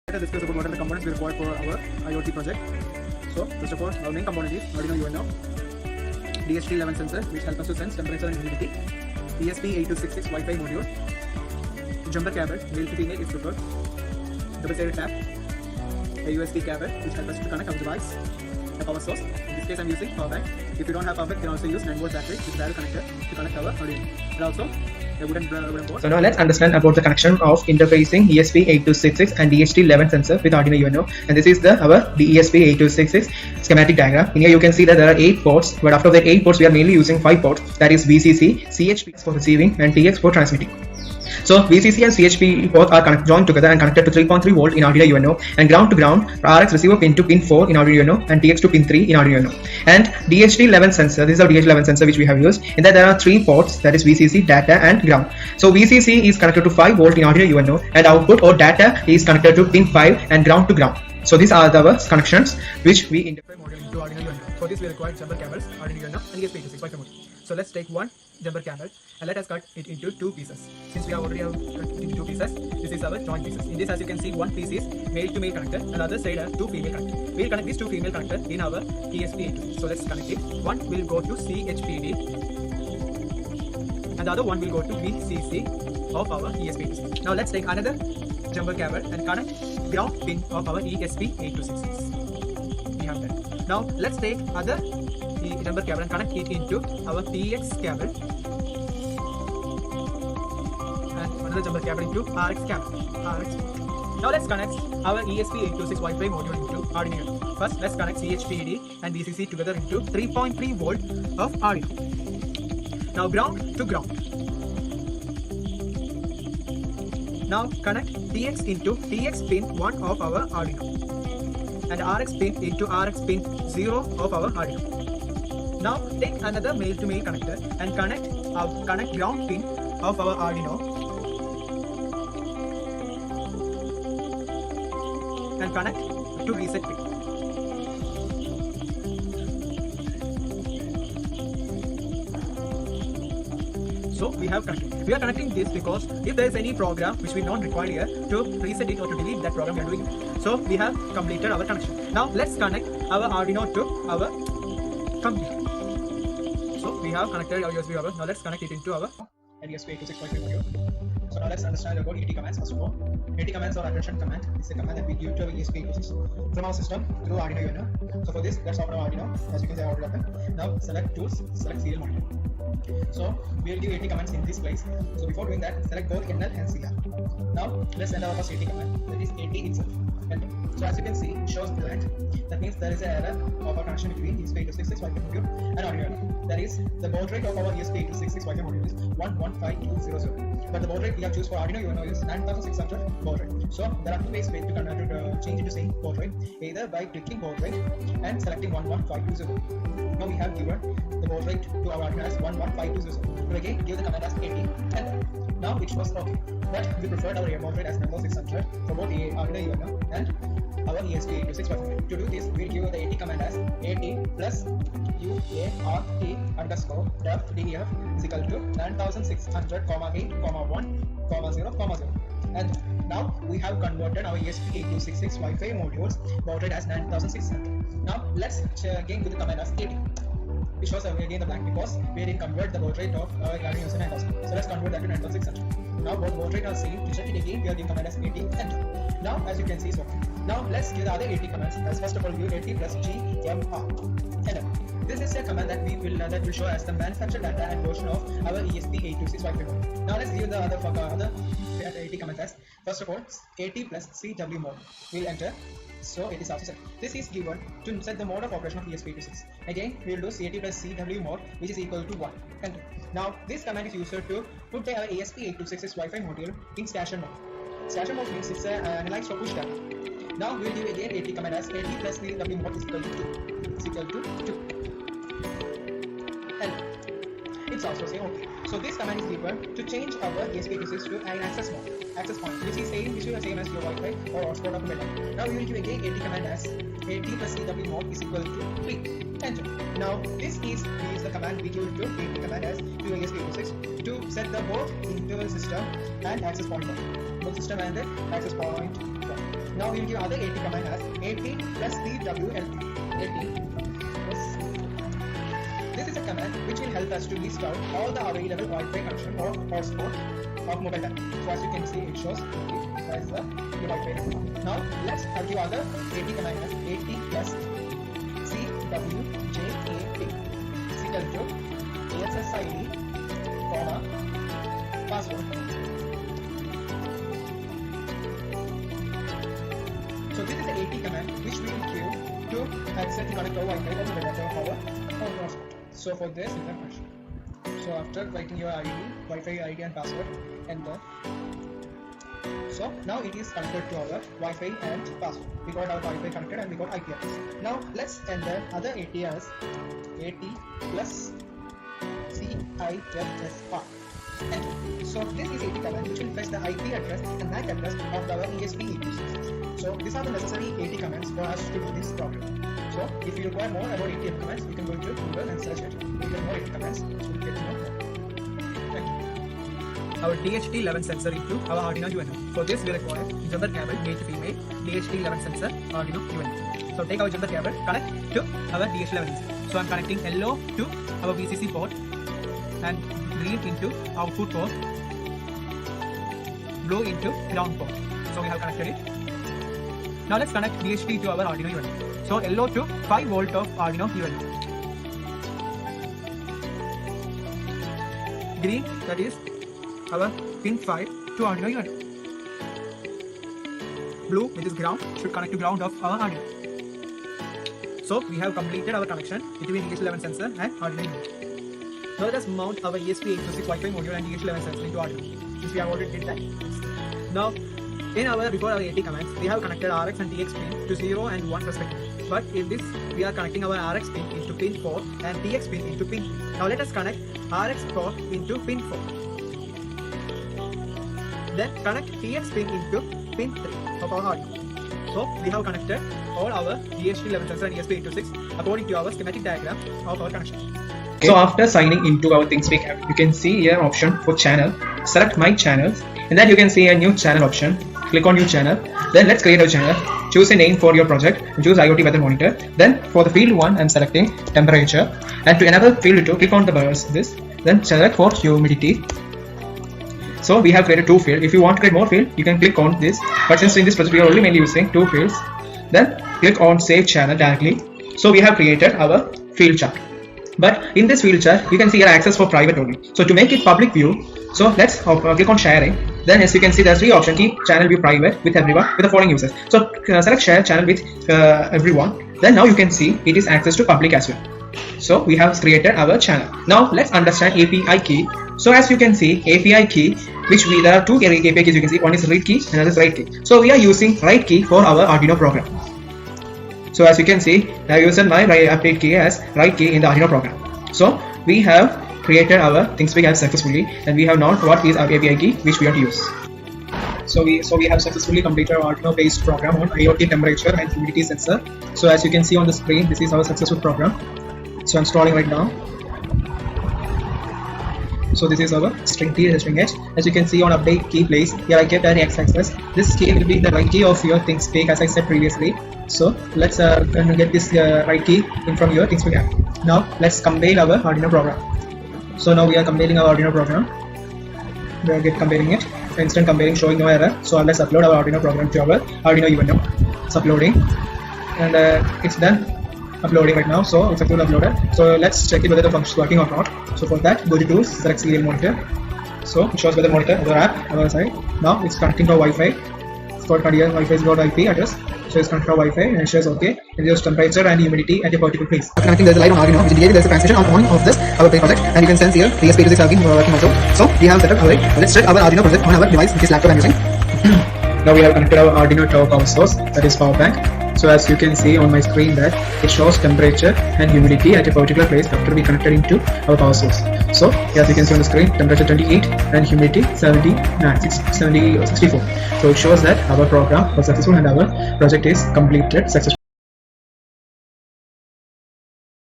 Let us discuss about what are the components we require for our IoT project. So, first of all, our main component is Arduino-UNO, DHT11 sensor, which helps us to sense temperature and humidity, ESP8266 Wi-Fi module, jumper cable, male to female is preferred, double-sided tap, a USB cable, which helps us to connect our device, a power source. In this case, I'm using power bank. If you don't have power bank, you can also use 9-volt battery with direct connector to connect our Arduino. And also, a wooden board. So now let's understand about the connection of interfacing ESP8266 and DHT11 sensor with Arduino UNO, and this is our ESP8266 schematic diagram. In here you can see that there are 8 ports, but after the 8 ports we are mainly using 5 ports, that is VCC, CHP for receiving and TX for transmitting. So VCC and CHP both are joined together and connected to 3.3 volt in Arduino UNO, and ground to ground RX receiver pin to pin 4 in Arduino UNO and TX to pin 3 in Arduino UNO. And DHT11 sensor, this is our DHT11 sensor which we have used. In that there are 3 ports, that is VCC, data and ground. So VCC is connected to 5 volt in Arduino UNO, and output or data is connected to pin 5 and ground to ground. So these are the connections which we interface module into Arduino UNO. For this we require jumper cables, Arduino UNO and ESP8266 Wi-Fi module. So let's take one jumper cable and let us cut it into 2 pieces. Since we have already cut it into 2 pieces, this is our joint pieces. In this, as you can see, one piece is male to male connector and the other side are 2 female connectors. We'll connect these 2 female connectors in our ESP8266. So let's connect it. One will go to CHPD and the other one will go to VCC of our ESP8266. Now let's take another jumper cable and connect ground pin of our ESP8266. We have that. Now let's take other jumper cable and connect it into our TX cable and another jumper cable into RX cable. Now let's connect our ESP8266 Wi-Fi module into Arduino. First, let's connect CHPD and VCC together into 3.3 volt of Arduino. Now ground to ground. Now connect TX into TX pin 1 of our Arduino and RX pin into RX pin 0 of our Arduino. Now take another male to male connector and connect ground pin of our Arduino and connect to reset pin. So we have connected. We are connecting this because if there is any program which we don't require here to reset it or to delete that program, we are doing it. So we have completed our connection. Now let's connect our Arduino to our computer. So we have connected our USB hub. Now let's connect it into our ESP8266 Wi-Fi module. So now let's understand about AT commands. First of all, AT commands or attention command is a command that we give to our ESP8266 from our system through Arduino UNO. So for this, let's open our Arduino. As you can see, I already open. Now select tools, select serial monitor. So we will give AT commands in this place. So before doing that, select both NL and CR. Now let's enter our first AT command, that is AT itself. Enter. So as you can see, it shows blank. That means there is an error of our connection between ESP8266 Wi-Fi module and Arduino. That is, the baud rate of our ESP8266 Wi-Fi module is 115200. But the baud rate we have chosen for Arduino UNO is 9600 baud rate. So there are 2 ways to change it to same baud rate, either by clicking baud rate and selecting 11520. Now we have given the baud rate to our Arduino as 11520. So again, give the command as 80 and now it was okay. But we preferred our baud rate as 9600 for both the Arduino UNO and our ESP8266 Wi-Fi. To do this, we will give the AT command as AT plus UART underscore def is equal to 9600, 8, 1, 0, 0. And now we have converted our ESP8266 Wi-Fi modules baud rate as 9600. Now let's again give the command as 80. It shows again the blank because we didn't convert the baud rate of our Arduino 9000. So let's convert that to 9600. Now both baud rate are same. To check it again, we are giving command as 80 enter. Now as you can see, so now let's give the other AT commands. As first of all, give AT plus GMR enter. This is a command that will show as the manufacturer data and version of our ESP8266 Wi-Fi module. Now let's give the other AT command as first of all AT plus CW mode. We'll enter. So it is also set. This is given to set the mode of operation of ESP8266. Again, we will do CAT plus CW mode, which is equal to 1. Enter. Now this command is used to put our ESP8266 Wi-Fi module in station mode. Station mode means it's analyzed for push data. Now we will give again AT command as AT plus CW mode is equal to 2. It's equal to 2. Enter. It's also saying okay. So this command is given to change our ESP8266 to an access mode, access point, which is the same as your Wi-Fi or hotspot of meta. Now we will give again AT command as AT plus CW mod is equal to 3. Enter. Now this is the command we give to AT command as to ESP86 to set the both internal system and access point. Both system and the access point. Now we will give other AT command as AT plus CWLT. AT plus. This is a command which will help us to list out all the available Wi-Fi connection or hotspot of mobile data. So as you can see, it shows as the Wi-Fi. Now let's give other AT command as AT plus CWJAP is equal to ASSID, password. So this is the AT command which we will give to access to connect our Wi-Fi or mobile data or power or hotspot. So for this is the function. So after writing your ID, Wi-Fi ID and password, enter. So now it is connected to our Wi-Fi and password. We got our Wi-Fi connected and we got IP address. Now let's enter other AT as AT plus CIFSR. Enter. So this is AT command which will fetch the IP address and MAC address of our ESP86. So these are the necessary AT commands for us to do this program. So if you require more about AT commands, you can go to Google and search it. You get more AT commands, so you get to know more. Thank you. Our DHT11 sensor into our Arduino UNO. For this we require jumper cable male to female DHT11 sensor Arduino UNO. So take our jumper cable, connect to our DHT11 sensor. So I'm connecting yellow to our VCC port and green into output port, blue into ground port. So we have connected it. Now let's connect DHT to our Arduino UNO. So yellow to 5 volt of Arduino UNO. Green, that is our pin 5 to Arduino UNO. Blue, which is ground, should connect to ground of our Arduino. So we have completed our connection between DHT11 sensor and Arduino UNO. Now let us mount our ESP86 Wi-Fi module and DHT11 sensor into Arduino, since we have already did that. Now before our AT commands, we have connected RX and TX pin to 0 and 1 respectively. But in this, we are connecting our RX pin into pin 4 and TX pin into pin 3. Now let us connect RX port into pin 4. Then connect TX pin into pin 3 of our Arduino. So we have connected all our DHT11 sensor and ESP86 according to our schematic diagram of our connection. Okay. So after signing into our ThinkSpeak app, you can see here option for channel. Select my channels, and then you can see a new channel option. Click on new channel. Then let's create a channel. Choose a name for your project and choose IoT weather monitor. Then for the field 1, I'm selecting temperature. And to enable field 2, click on the this. Then select for humidity. So we have created 2 fields. If you want to create more fields, you can click on this. But since in this project we are only mainly using 2 fields, then click on save channel directly. So we have created our field chart. But in this field chart, you can see here access for private only. So to make it public view, so let's click on sharing. Then as you can see, there's 3 options: keep channel view private with everyone with the following users. So select share channel with everyone. Then now you can see it is access to public as well. So we have created our channel. Now let's understand API key. So as you can see, API key, there are 2 API keys you can see. One is read key and another is write key. So we are using write key for our Arduino program. So as you can see, I have used my update key as write key in the Arduino program. So we have created our ThinkSpeak app successfully, and we have known what is our API key which we want to use. So we have successfully completed our Arduino based program on IoT temperature and humidity sensor. So as you can see on the screen, this is our successful program. So I'm installing right now. So this is our string T, string H. As you can see on update key place, here I kept an x-axis. This key will be the right key of your ThinkSpeak as I said previously. So let's get this right key in from your ThinkSpeak app. Now let's compile our Arduino program. So now we are compiling our Arduino program. We are comparing it. Instant comparing showing no error. So let's upload our Arduino program to our Arduino UNO. It's uploading, and it's done uploading right now. So it's successfully uploaded. So let's check it whether the function is working or not. So for that, go to tools, select serial monitor. So it shows whether monitor, our app, our side. Now it's connecting to Wi-Fi. It's got Wi-Fi's got IP address. So it's connected to Wi-Fi and it shows OK. It shows temperature and humidity at a particular place. After connecting, there's a light on Arduino, which indicates there's a transmission on of this our project, and you can sense here the ESP86 have been working also. So we have set up our. Let's check our Arduino project on our device, which is laptop I'm using. Now we have connected our Arduino to our power source, that is power bank. So as you can see on my screen that it shows temperature and humidity at a particular place after we connected into our power source. So as you can see on the screen, temperature 28 and humidity 64. So it shows that our program was successful and our project is completed successfully.